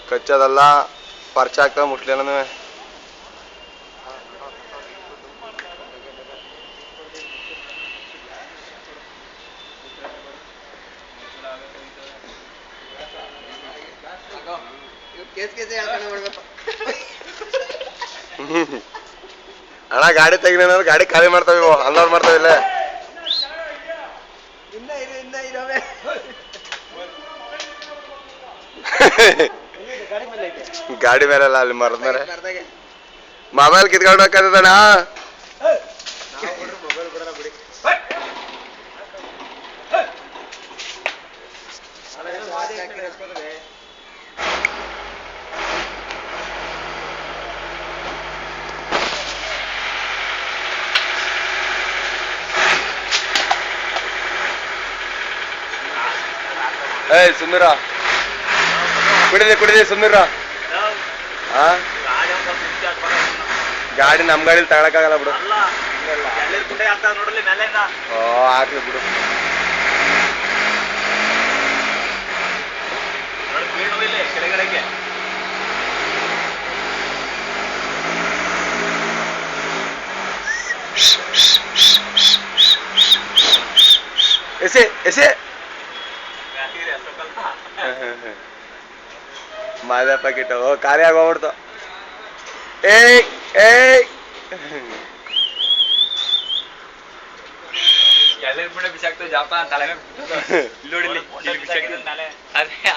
ಕಚ್ಚೋದಲ್ಲ ಪರ್ಚ ಆಗ್ತದೆ ಮುಟ್ಲಿಲ್ಲ ಅಣ್ಣ ಗಾಡಿ ತೆಗಿನ ಗಾಡಿ ಖಾಲಿ ಮಾಡ್ತಾವ ಅನ್ಲೋಡ್ ಮಾಡ್ತಾವಿಲ್ಲ ಗಾಡಿ ಮೇಲೆಲ್ಲ ಅಲ್ಲಿ ಮರದ ಮೇಲೆ ಮೊಬೈಲ್ ಕಿತ್ಕೊಂಡು ಹೋಗ್ತದಣ್ಣ ಏಯ್ ಸುಂದರ ಕುಡಿದೆ ಸುಂದರ ಗಾಡಿ ನಮ್ ಗಾಡಿಲಿ ತಗೊಳಕ್ಕಾಗಲ್ಲ ಬಿಡು ಓ ಆಗ್ಲಿ ಬಿಡು ಎಸೆ ಎಸೆ ಮಾದ ಪ್ಯಾಕೆಟ್ ಖಾಲಿ ಆಗೋಗ್ಬಿಡ್ತು ಏಯ್ ಏಯ್ ಬಿಸಾಕ್ತು ಜಾಪ ತಲೆ ನೋಡಿ ಬಿಸಾಕ್ತು ಅದೇ